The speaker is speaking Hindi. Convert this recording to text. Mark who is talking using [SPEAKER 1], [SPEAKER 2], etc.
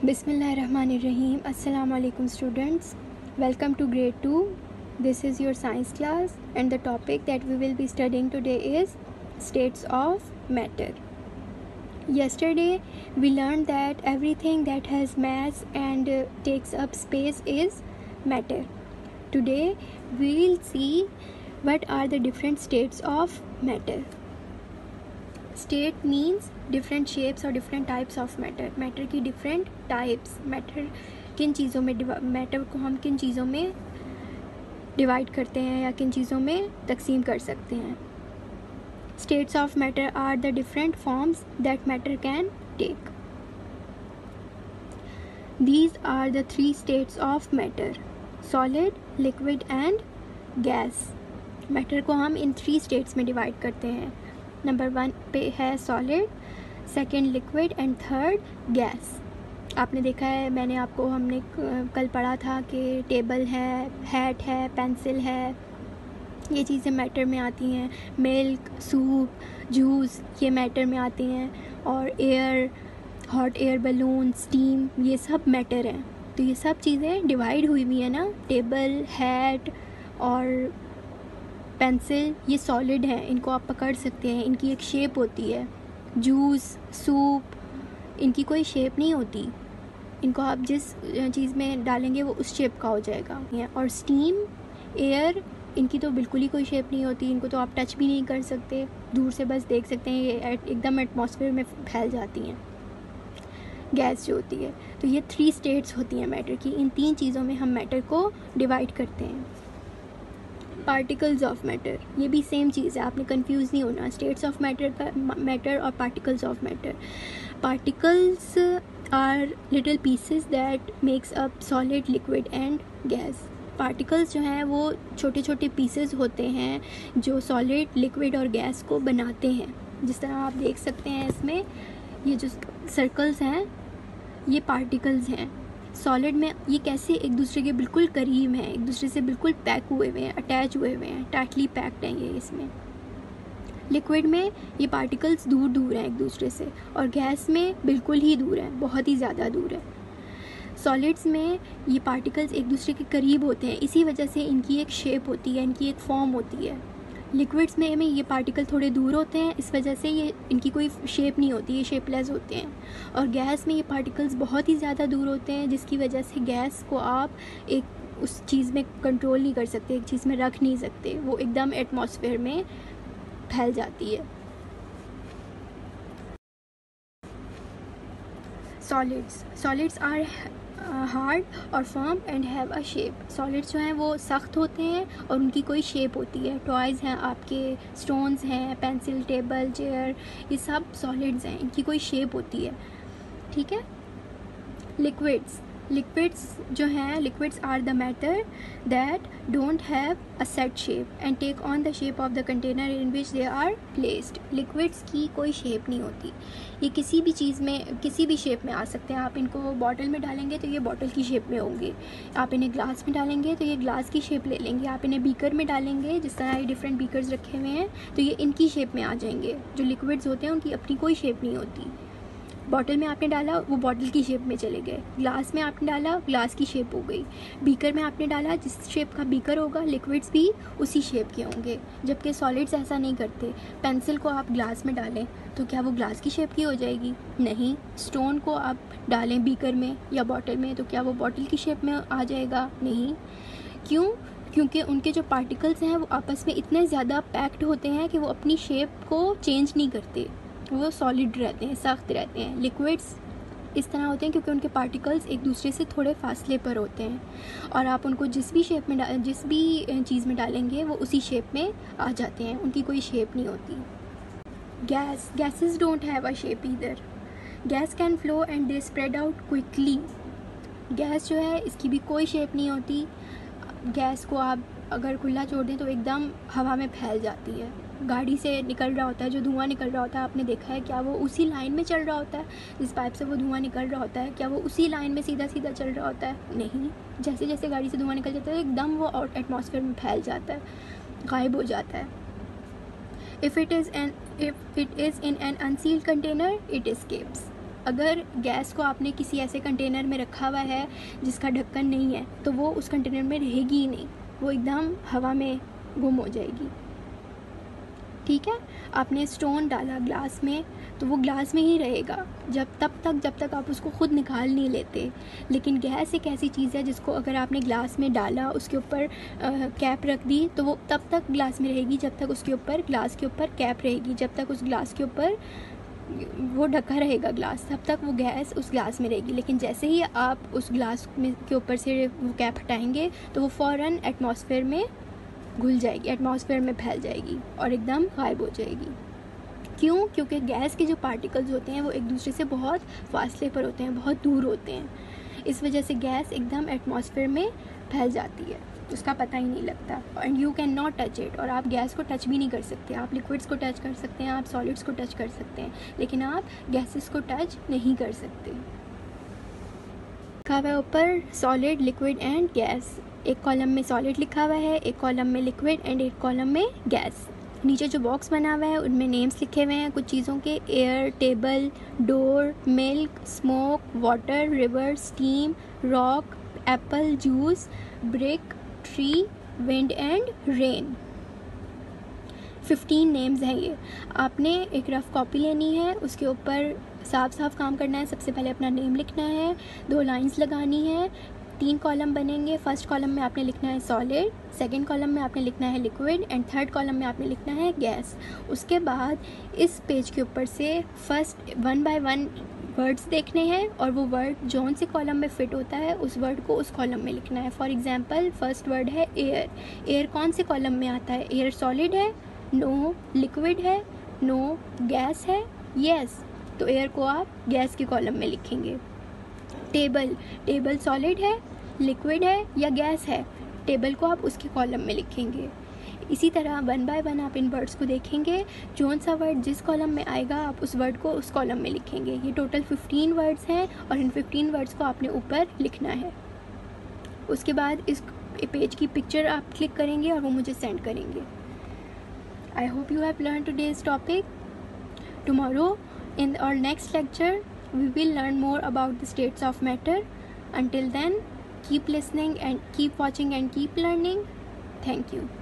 [SPEAKER 1] Bismillahirrahmanirrahim. Assalamu alaikum students. Welcome to grade 2. This is your science class and the topic that we will be studying today is states of matter. Yesterday we learned that everything that has mass and takes up space is matter. Today we will see what are the different states of matter. State means different shapes or different types of matter. Matter की different types. मैटर किन चीज़ों में मैटर को हम किन चीज़ों में डिवाइड करते हैं या किन चीज़ों में तकसीम कर सकते हैं. States of matter are the different forms that matter can take. These are the three states of matter: solid, liquid and gas. Matter को हम इन 3 स्टेट्स में डिवाइड करते हैं. नंबर 1 पे है solid, second liquid and third gas. आपने देखा है, हमने कल पढ़ा था कि टेबल है, हैट है, पेंसिल है, ये चीज़ें मैटर में आती हैं. मिल्क, सूप, जूस ये मैटर में आती हैं. और air, hot air balloon, steam, ये सब मैटर हैं. तो ये सब चीज़ें डिवाइड हुई हुई हैं ना. टेबल, हैट और पेंसिल ये सॉलिड हैं, इनको आप पकड़ सकते हैं, इनकी एक शेप होती है. जूस, सूप, इनकी कोई शेप नहीं होती, इनको आप जिस चीज़ में डालेंगे वो उस शेप का हो जाएगा. और स्टीम, एयर, इनकी तो बिल्कुल ही कोई शेप नहीं होती, इनको तो आप टच भी नहीं कर सकते, दूर से बस देख सकते हैं, ये एकदम एटमॉस्फेयर में फैल जाती हैं. गैस जो होती है, तो ये 3 स्टेट्स होती हैं मैटर की. इन 3 चीज़ों में हम मैटर को डिवाइड करते हैं. पार्टिकल्स ऑफ मैटर, ये भी सेम चीज़ है, आपने कंफ्यूज नहीं होना. स्टेट्स ऑफ मैटर और particles of matter. Particles are little pieces that makes up solid, liquid and gas. Particles जो हैं वो छोटे छोटे पीसेस होते हैं जो सॉलिड, लिक्विड और गैस को बनाते हैं. जिस तरह आप देख सकते हैं इसमें ये जो सर्कल्स हैं ये पार्टिकल्स हैं. सॉलिड में ये कैसे एक दूसरे के बिल्कुल करीब हैं, एक दूसरे से बिल्कुल पैक हुए हुए हैं, अटैच हुए हुए हैं, टाइटली पैक्ड हैं ये इसमें. लिक्विड में ये पार्टिकल्स दूर दूर हैं एक दूसरे से, और गैस में बिल्कुल ही दूर हैं, बहुत ही ज़्यादा दूर है. सॉलिड्स में ये पार्टिकल्स एक दूसरे के करीब होते हैं, इसी वजह से इनकी एक शेप होती है, इनकी एक फॉर्म होती है. लिक्विड्स में ये पार्टिकल थोड़े दूर होते हैं, इस वजह से ये इनकी कोई शेप नहीं होती, ये शेपलेस होते हैं. और गैस में ये पार्टिकल्स बहुत ही ज़्यादा दूर होते हैं, जिसकी वजह से गैस को आप एक उस चीज़ में कंट्रोल नहीं कर सकते, एक चीज़ में रख नहीं सकते, वो एकदम एटमॉस्फेयर में फैल जाती है. सॉलिड्स आर हार्ड और firm and have a shape. Solids जो हैं वो सख्त होते हैं और उनकी कोई शेप होती है. टॉयज़ हैं आपके, स्टोन्स हैं, पेंसिल, टेबल, चेयर, ये सब सॉलिड्स हैं, इनकी कोई शेप होती है. ठीक है. लिक्विड्स जो हैं, liquids are the matter that don't have a set shape and take on the shape of the container in which they are placed. Liquids की कोई शेप नहीं होती, ये किसी भी चीज़ में किसी भी शेप में आ सकते हैं. आप इनको बॉटल में डालेंगे तो ये बॉटल की शेप में होंगे, आप इन्हें ग्लास में डालेंगे तो ये ग्लास की शेप ले लेंगे, आप इन्हें बीकर में डालेंगे, जिस तरह ये डिफरेंट बीकर्स रखे हुए हैं, तो ये इनकी शेप में आ जाएंगे. जो लिक्विड्स होते हैं उनकी अपनी कोई शेप नहीं होती. बॉटल में आपने डाला वो बॉटल की शेप में चले गए, ग्लास में आपने डाला ग्लास की शेप हो गई, बीकर में आपने डाला जिस शेप का बीकर होगा लिक्विड्स भी उसी शेप के होंगे. जबकि सॉलिड्स ऐसा नहीं करते. पेंसिल को आप ग्लास में डालें तो क्या वो ग्लास की शेप की हो जाएगी? नहीं. स्टोन को आप डालें बीकर में या बॉटल में तो क्या वो बॉटल की शेप में आ जाएगा? नहीं. क्यों? क्योंकि उनके जो पार्टिकल्स हैं वो आपस में इतने ज़्यादा पैक्ड होते हैं कि वो अपनी शेप को चेंज नहीं करते, वो सॉलिड रहते हैं, सख्त रहते हैं. लिक्विड्स इस तरह होते हैं क्योंकि उनके पार्टिकल्स एक दूसरे से थोड़े फासले पर होते हैं और आप उनको जिस भी चीज़ में डालेंगे वो उसी शेप में आ जाते हैं, उनकी कोई शेप नहीं होती. Gases don't have a shape either. Gas can flow and they spread out quickly. Gas जो है इसकी भी कोई शेप नहीं होती. गैस को आप अगर खुला छोड़ दें तो एकदम हवा में फैल जाती है. गाड़ी से निकल रहा होता है, जो धुआं निकल रहा होता है, आपने देखा है, क्या वो उसी लाइन में चल रहा होता है? जिस पाइप से वो धुआं निकल रहा होता है क्या वो उसी लाइन में सीधा सीधा चल रहा होता है? नहीं. जैसे जैसे गाड़ी से धुआं निकल जाता है एकदम वो एटमॉस्फेयर में फैल जाता है, गायब हो जाता है. If it is in an unsealed container it escapes. अगर गैस को आपने किसी ऐसे कंटेनर में रखा हुआ है जिसका ढक्कन नहीं है तो वो उस कंटेनर में रहेगी ही नहीं, वो एकदम हवा में गुम हो जाएगी। ठीक है, आपने स्टोन डाला ग्लास में तो वो ग्लास में ही रहेगा जब तक आप उसको खुद निकाल नहीं लेते। लेकिन गैस एक ऐसी चीज़ है जिसको अगर आपने ग्लास में डाला, उसके ऊपर कैप रख दी, तो वो तब तक ग्लास में रहेगी जब तक उसके ऊपर ग्लास के ऊपर कैप रहेगी, जब तक उस ग्लास के ऊपर वो ढका रहेगा ग्लास, तब तक वो गैस उस ग्लास में रहेगी। लेकिन जैसे ही आप उस ग्लास में के ऊपर से वो कैप हटाएंगे तो वो फ़ौरन एटमॉस्फेयर में घुल जाएगी, एटमॉस्फेयर में फैल जाएगी और एकदम गायब हो जाएगी। क्यों? क्योंकि गैस के जो पार्टिकल्स होते हैं वो एक दूसरे से बहुत फासले पर होते हैं, बहुत दूर होते हैं। इस वजह से गैस एकदम एटमॉस्फेयर में फैल जाती है, उसका पता ही नहीं लगता। And you can not touch it, और आप गैस को टच भी नहीं कर सकते। आप लिक्विड्स को टच कर सकते हैं, आप सॉलिड्स को टच कर सकते हैं, लेकिन आप गैसेस को टच नहीं कर सकते। लिखा हुआ है ऊपर सॉलिड, लिक्विड एंड गैस। एक कॉलम में सॉलिड लिखा हुआ है, एक कॉलम में लिक्विड एंड एक कॉलम में गैस। नीचे जो बॉक्स बना हुआ है उनमें नेम्स लिखे हुए हैं कुछ चीज़ों के, air, table, door, milk, smoke, water, river, steam, rock, Apple, juice, brick, tree, wind and rain. 15 names हैं ये। आपने एक रफ़ कॉपी लेनी है, उसके ऊपर साफ साफ काम करना है। सबसे पहले अपना नेम लिखना है, 2 लाइंस लगानी है, 3 कॉलम बनेंगे। फर्स्ट कॉलम में आपने लिखना है सॉलिड, सेकंड कॉलम में आपने लिखना है लिक्विड एंड थर्ड कॉलम में आपने लिखना है गैस। उसके बाद इस पेज के ऊपर से फर्स्ट 1 बाय 1 वर्ड्स देखने हैं और वो वर्ड जौन से कॉलम में फिट होता है उस वर्ड को उस कॉलम में लिखना है। फॉर एग्जांपल फर्स्ट वर्ड है एयर। एयर कौन से कॉलम में आता है? एयर सॉलिड है? नो। लिक्विड है? नो। गैस है? यस। तो एयर को आप गैस के कॉलम में लिखेंगे। टेबल, टेबल सॉलिड है, लिक्विड है या गैस है? टेबल को आप उसके कॉलम में लिखेंगे। इसी तरह 1 बाय 1 आप इन वर्ड्स को देखेंगे, जौन सा वर्ड जिस कॉलम में आएगा आप उस वर्ड को उस कॉलम में लिखेंगे। ये टोटल 15 वर्ड्स हैं और इन 15 वर्ड्स को आपने ऊपर लिखना है। उसके बाद इस पेज की पिक्चर आप क्लिक करेंगे और वो मुझे सेंड करेंगे। I hope you have learn today's topic. Tomorrow in our next lecture we will learn more about the states of matter. Until then, keep listening and keep watching and keep learning. Thank you.